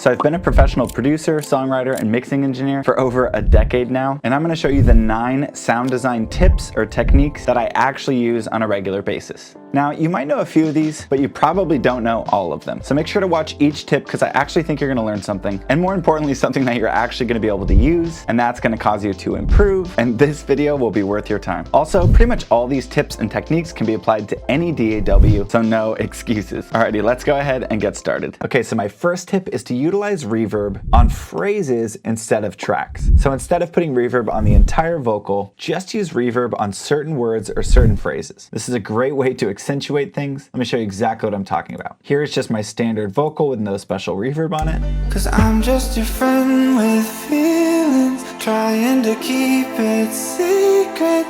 So I've been a professional producer, songwriter, and mixing engineer for over a decade now, and I'm going to show you the 9 sound design tips or techniques that I actually use on a regular basis. Now, you might know a few of these, but you probably don't know all of them. So make sure to watch each tip because I actually think you're going to learn something, and more importantly, something that you're actually going to be able to use, and that's going to cause you to improve, and this video will be worth your time. Also, pretty much all these tips and techniques can be applied to any DAW, so no excuses. Alrighty, let's go ahead and get started. Okay, so my first tip is to utilize reverb on phrases instead of tracks. So instead of putting reverb on the entire vocal, just use reverb on certain words or certain phrases. This is a great way to accentuate things. Let me show you exactly what I'm talking about. Here is just my standard vocal with no special reverb on it. 'Cause I'm just your friend with feelings, trying to keep it secret.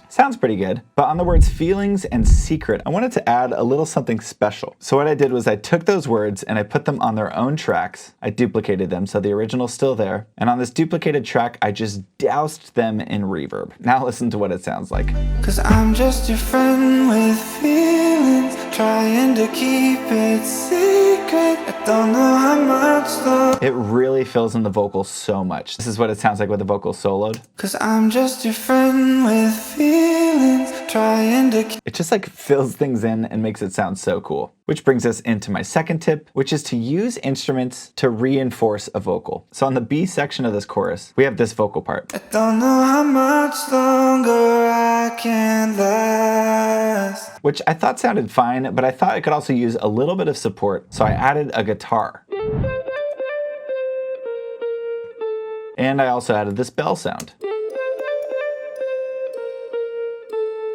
Sounds pretty good, but on the words feelings and secret, I wanted to add a little something special. So what I did was I took those words and I put them on their own tracks. I duplicated them so the original's still there. And on this duplicated track, I just doused them in reverb. Now listen to what it sounds like. 'Cause I'm just your friend with feelings, trying to keep it secret. I don't know how much though. It really fills in the vocal so much. This is what it sounds like with the vocal soloed. 'Cause I'm just your friend with feelings, trying to keep. It just like fills things in and makes it sound so cool. Which brings us into my second tip, which is to use instruments to reinforce a vocal. So on the B section of this chorus, we have this vocal part. I don't know how much longer I can last. Which I thought sounded fine, but I thought I could also use a little bit of support, so I added a guitar. And I also added this bell sound.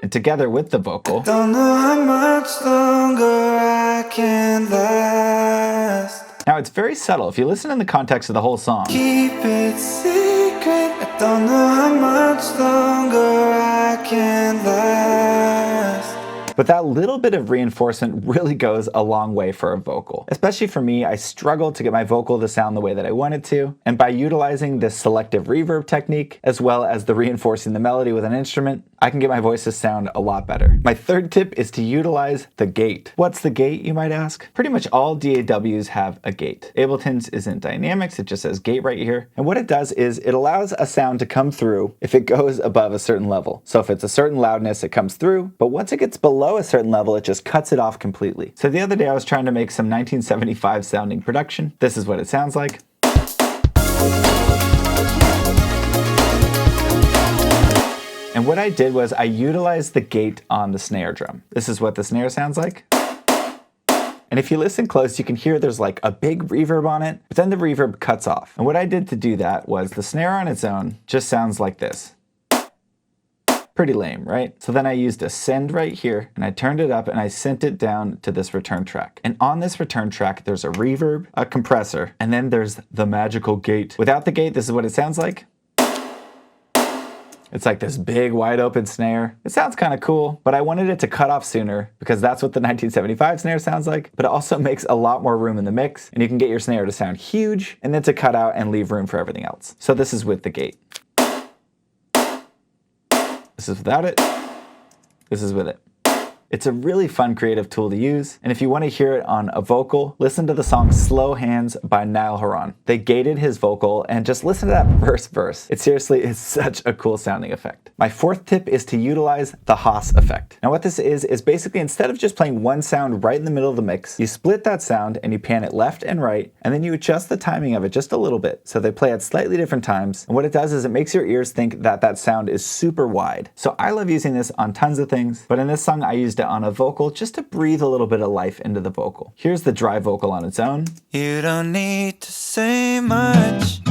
And together with the vocal, Don't know how much longer I can last. now it's very subtle. If you listen in the context of the whole song, Keep it secret. I don't know how much longer I can last. but that little bit of reinforcement really goes a long way for a vocal. Especially for me, I struggle to get my vocal to sound the way that I want it to, and by utilizing this selective reverb technique, as well as the reinforcing the melody with an instrument, I can get my voice to sound a lot better. My third tip is to utilize the gate. What's the gate, you might ask? Pretty much all DAWs have a gate. Ableton's isn't dynamics, it just says gate right here. And what it does is it allows a sound to come through if it goes above a certain level. So if it's a certain loudness, it comes through, but once it gets below a certain level, it just cuts it off completely. So the other day I was trying to make some 1975 sounding production. This is what it sounds like. And what I did was I utilized the gate on the snare drum. This is what the snare sounds like. And if you listen close, you can hear there's like a big reverb on it, but then the reverb cuts off. And what I did to do that was the snare on its own just sounds like this. Pretty lame, right? So then I used a send right here, and I turned it up and I sent it down to this return track. And on this return track, there's a reverb, a compressor, and then there's the magical gate. Without the gate, this is what it sounds like. It's like this big wide open snare. It sounds kind of cool, but I wanted it to cut off sooner because that's what the 1975 snare sounds like, but it also makes a lot more room in the mix, and you can get your snare to sound huge and then to cut out and leave room for everything else. So this is with the gate. This is without it. This is with it. It's a really fun creative tool to use, and if you want to hear it on a vocal, listen to the song Slow Hands by Niall Horan. They gated his vocal, and just listen to that verse. It seriously is such a cool sounding effect. My fourth tip is to utilize the Haas effect. Now what this is basically instead of just playing one sound right in the middle of the mix, you split that sound and you pan it left and right, and then you adjust the timing of it just a little bit so they play at slightly different times, and what it does is it makes your ears think that that sound is super wide. So I love using this on tons of things, but in this song I used it on a vocal just to breathe a little bit of life into the vocal. Here's the dry vocal on its own. You don't need to say much,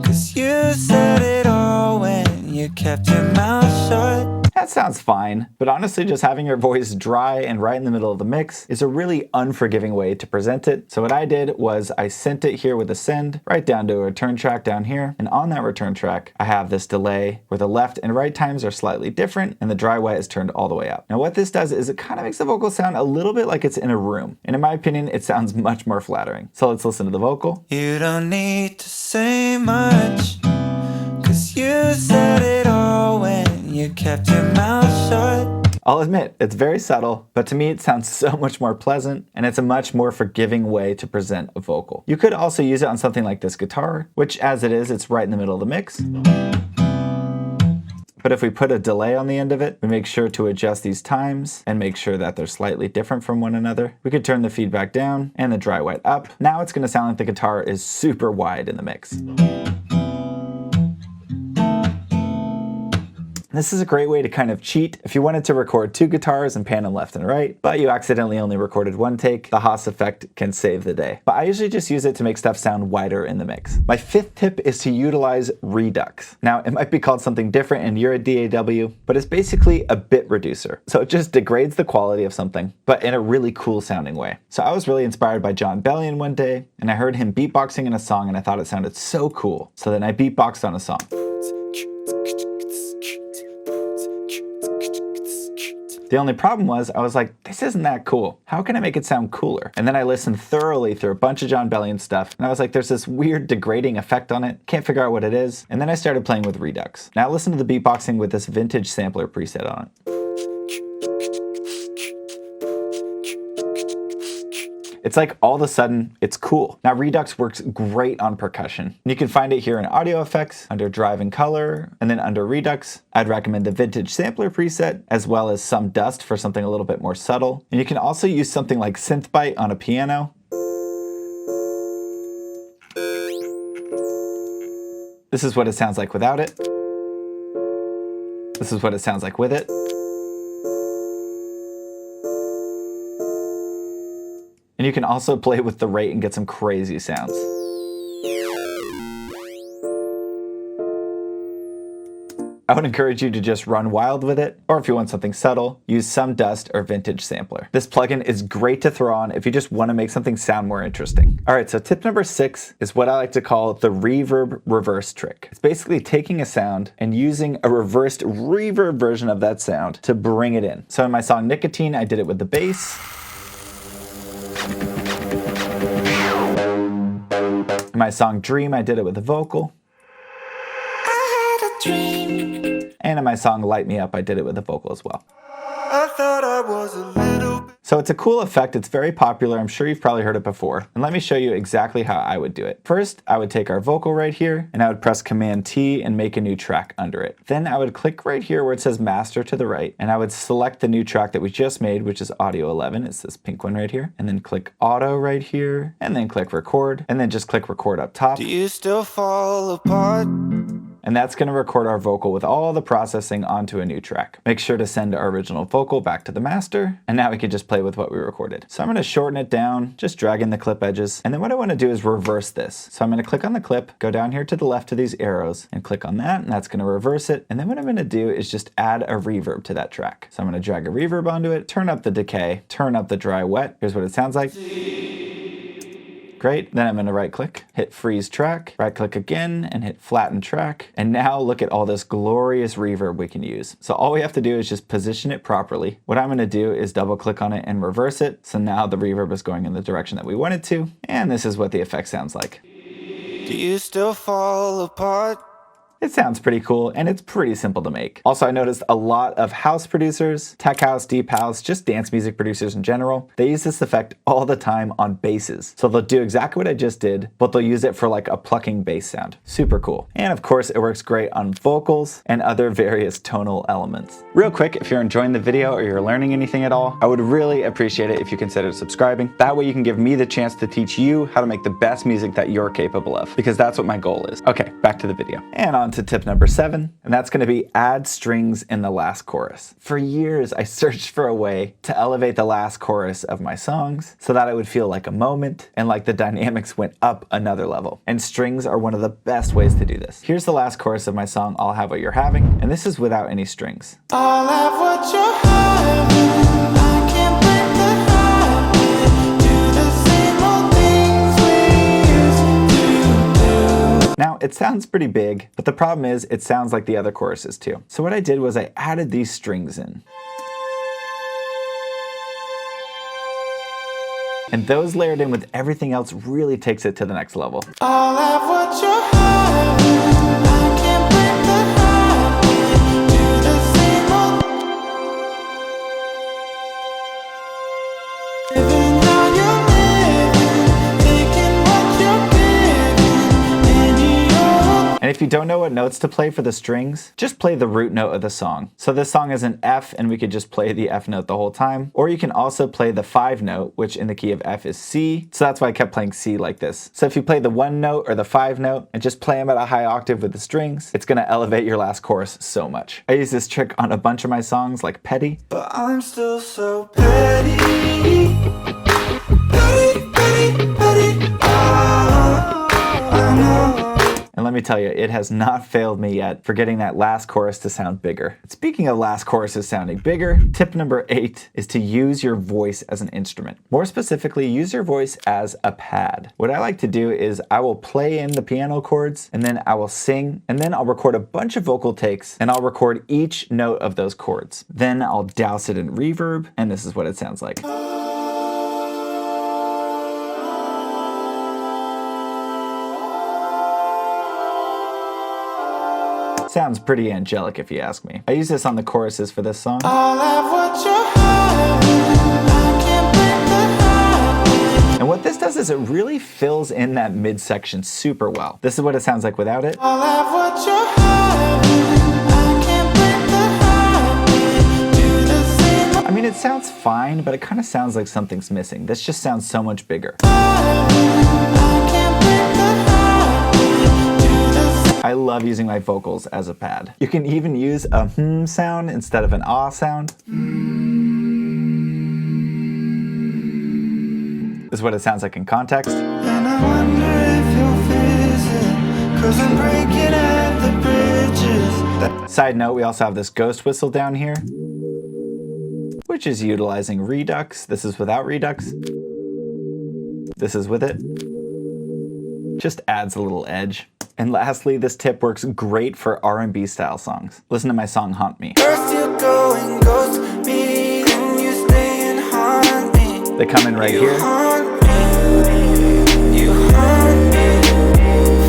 'cause you said it all when you kept your mouth shut. That sounds fine, but honestly just having your voice dry and right in the middle of the mix is a really unforgiving way to present it. So what I did was I sent it here with a send right down to a return track down here, and on that return track I have this delay where the left and right times are slightly different and the dry wet is turned all the way up. Now what this does is it kind of makes the vocal sound a little bit like it's in a room, and in my opinion it sounds much more flattering. So let's listen to the vocal. You don't need to say much, 'cause you said it all when you kept your mouth shut. I'll admit, it's very subtle, but to me it sounds so much more pleasant, and it's a much more forgiving way to present a vocal. You could also use it on something like this guitar, which as it is, it's right in the middle of the mix. But if we put a delay on the end of it, we make sure to adjust these times and make sure that they're slightly different from one another. We could turn the feedback down and the dry wet up. Now it's gonna sound like the guitar is super wide in the mix. This is a great way to kind of cheat if you wanted to record two guitars and pan them left and right, but you accidentally only recorded one take. The Haas effect can save the day. But I usually just use it to make stuff sound wider in the mix. My fifth tip is to utilize Redux. Now, it might be called something different in your DAW, but it's basically a bit reducer. So it just degrades the quality of something, but in a really cool sounding way. So I was really inspired by John Bellion one day, and I heard him beatboxing in a song and I thought it sounded so cool. So then I beatboxed on a song. The only problem was, I was like, this isn't that cool. How can I make it sound cooler? And then I listened thoroughly through a bunch of John Bellion stuff, and I was like, there's this weird degrading effect on it. Can't figure out what it is. And then I started playing with Redux. Now listen to the beatboxing with this vintage sampler preset on it. It's like all of a sudden, it's cool. Now Redux works great on percussion. You can find it here in audio effects, under drive and color, and then under Redux. I'd recommend the vintage sampler preset, as well as some dust for something a little bit more subtle. And you can also use something like Synthbyte on a piano. This is what it sounds like without it. This is what it sounds like with it. And you can also play with the rate and get some crazy sounds. I would encourage you to just run wild with it, or if you want something subtle, use some dust or vintage sampler. This plugin is great to throw on if you just want to make something sound more interesting. All right, so tip number 6 is what I like to call the Reverb Reverse trick. It's basically taking a sound and using a reversed reverb version of that sound to bring it in. So in my song Nicotine, I did it with the bass. In my song Dream, I did it with the vocal. I had a dream. And in my song Light Me Up, I did it with the vocal as well. I thought I was a little bit. So it's a cool effect, it's very popular, I'm sure you've probably heard it before. And let me show you exactly how I would do it. First, I would take our vocal right here, and I would press Command T and make a new track under it. Then I would click right here where it says Master to the right, and I would select the new track that we just made, which is Audio 11, it's this pink one right here. And then click Auto right here, and then click Record, and then just click Record up top. Do you still fall apart? And that's going to record our vocal with all the processing onto a new track. Make sure to send our original vocal back to the master, and now we can just play with what we recorded. So I'm going to shorten it down, just drag in the clip edges, and then what I want to do is reverse this. So I'm going to click on the clip, go down here to the left of these arrows, and click on that, and that's going to reverse it. And then what I'm going to do is just add a reverb to that track. So I'm going to drag a reverb onto it, turn up the decay, turn up the dry wet. Here's what it sounds like. Great, then I'm gonna right click, hit freeze track, right click again and hit flatten track. And now look at all this glorious reverb we can use. So all we have to do is just position it properly. What I'm gonna do is double click on it and reverse it. So now the reverb is going in the direction that we want it to. And this is what the effect sounds like. Do you still fall apart? It sounds pretty cool, and it's pretty simple to make. Also, I noticed a lot of house producers, tech house, deep house, just dance music producers in general, they use this effect all the time on basses. So they'll do exactly what I just did, but they'll use it for like a plucking bass sound. Super cool. And of course, it works great on vocals and other various tonal elements. Real quick, if you're enjoying the video or you're learning anything at all, I would really appreciate it if you consider subscribing. That way you can give me the chance to teach you how to make the best music that you're capable of, because that's what my goal is. Okay, back to the video. And on to tip number 7, and that's going to be add strings in the last chorus. For years, I searched for a way to elevate the last chorus of my songs so that it would feel like a moment and like the dynamics went up another level. And strings are one of the best ways to do this. Here's the last chorus of my song, I'll Have What You're Having, and this is without any strings. I'll have what you're having. I can't break the habit. Do the same old things we used to do. Now, it sounds pretty big, but the problem is it sounds like the other choruses too. So what I did was I added these strings in. And those layered in with everything else really takes it to the next level. I'll have what you're having. I can't break the habit. Do the same old. if you don't know what notes to play for the strings, just play the root note of the song. So this song is an F, and we could just play the F note the whole time. Or you can also play the 5 note, which in the key of F is C. So that's why I kept playing C like this. So if you play the 1 note or the 5 note and just play them at a high octave with the strings, it's gonna elevate your last chorus so much. I use this trick on a bunch of my songs like Petty. But I'm still so petty. Petty, petty, petty. I know. And let me tell you, it has not failed me yet for getting that last chorus to sound bigger. Speaking of last choruses sounding bigger, tip number 8 is to use your voice as an instrument. More specifically, use your voice as a pad. What I like to do is I will play in the piano chords, and then I will sing, and then I'll record a bunch of vocal takes, and I'll record each note of those chords. Then I'll douse it in reverb, and this is what it sounds like. Sounds pretty angelic if you ask me. I use this on the choruses for this song. I'll have what you're having. I can't break the habit. And what this does is it really fills in that midsection super well. This is what it sounds like without it. I'll have what you're having. I can't break the habit. Do the same. I mean, it sounds fine, but it kind of sounds like something's missing. This just sounds so much bigger. I can't break the habit. I love using my vocals as a pad. You can even use a sound instead of an ah sound. This is what it sounds like in context. And I wonder if you'll visit, 'cause I'm breaking at the bridges. Side note, we also have this ghost whistle down here, which is utilizing Redux. This is without Redux. This is with it. Just adds a little edge. And lastly, this tip works great for R&B style songs. Listen to my song Haunt Me. First you go and ghost me, then you stay and haunt me. They come in right You here. haunt me. You haunt me.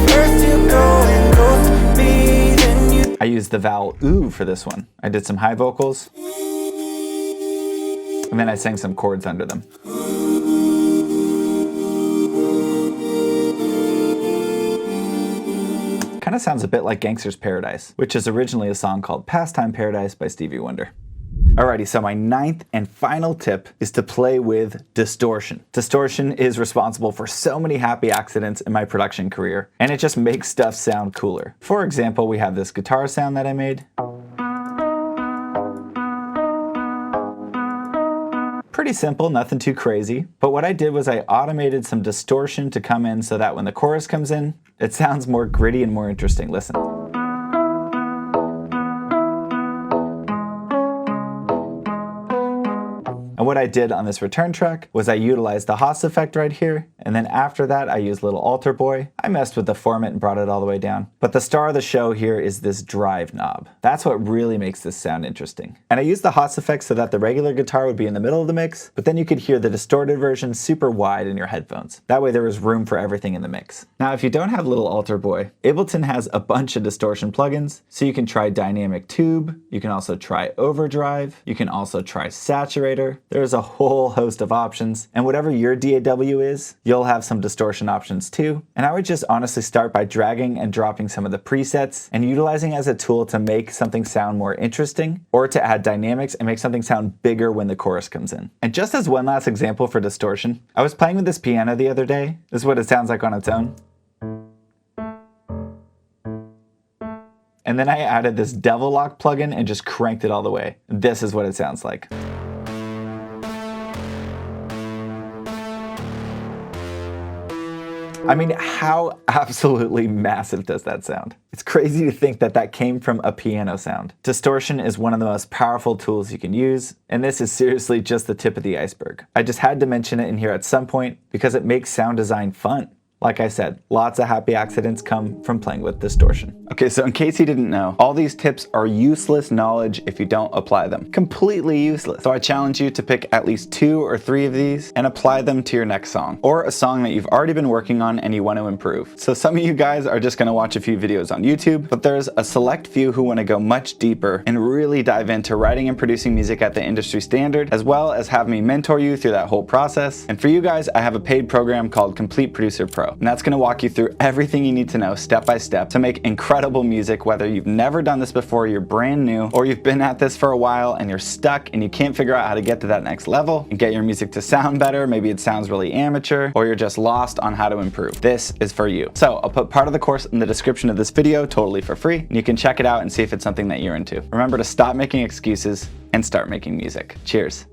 First you go and ghost me, then you. I used the vowel ooh for this one. I did some high vocals, and then I sang some chords under them. Kind of sounds a bit like Gangster's Paradise, which is originally a song called Pastime Paradise by Stevie Wonder. Alrighty, so my 9th and final tip is to play with distortion. Distortion is responsible for so many happy accidents in my production career, and it just makes stuff sound cooler. For example, we have this guitar sound that I made. Pretty simple, nothing too crazy. But what I did was I automated some distortion to come in so that when the chorus comes in, it sounds more gritty and more interesting. Listen. And what I did on this return track was I utilized the Haas effect right here, and then after that I used Little Alter Boy. I messed with the format and brought it all the way down. But the star of the show here is this drive knob. That's what really makes this sound interesting. And I used the Haas effect so that the regular guitar would be in the middle of the mix, but then you could hear the distorted version super wide in your headphones. That way there was room for everything in the mix. Now if you don't have Little Alter Boy, Ableton has a bunch of distortion plugins, so you can try Dynamic Tube, you can also try Overdrive, you can also try Saturator. There's a whole host of options, and whatever your DAW is, you'll have some distortion options too. And I would just honestly start by dragging and dropping some of the presets and utilizing as a tool to make something sound more interesting, or to add dynamics and make something sound bigger when the chorus comes in. And just as one last example for distortion, I was playing with this piano the other day. This is what it sounds like on its own. And then I added this Devil Lock plugin and just cranked it all the way. This is what it sounds like. I mean, how absolutely massive does that sound? It's crazy to think that that came from a piano sound. Distortion is one of the most powerful tools you can use, and this is seriously just the tip of the iceberg. I just had to mention it in here at some point because it makes sound design fun. Like I said, lots of happy accidents come from playing with distortion. Okay, so in case you didn't know, all these tips are useless knowledge if you don't apply them. Completely useless. So I challenge you to pick at least 2 or 3 of these and apply them to your next song, or a song that you've already been working on and you want to improve. So some of you guys are just gonna watch a few videos on YouTube, but there's a select few who wanna go much deeper and really dive into writing and producing music at the industry standard, as well as have me mentor you through that whole process. And for you guys, I have a paid program called Complete Producer Pro. And that's gonna walk you through everything you need to know step by step to make incredible incredible music, whether you've never done this before, you're brand new, or you've been at this for a while and you're stuck and you can't figure out how to get to that next level and get your music to sound better. Maybe it sounds really amateur, or you're just lost on how to improve. This is for you. So I'll put part of the course in the description of this video totally for free, and you can check it out and see if it's something that you're into. Remember to stop making excuses and start making music. Cheers.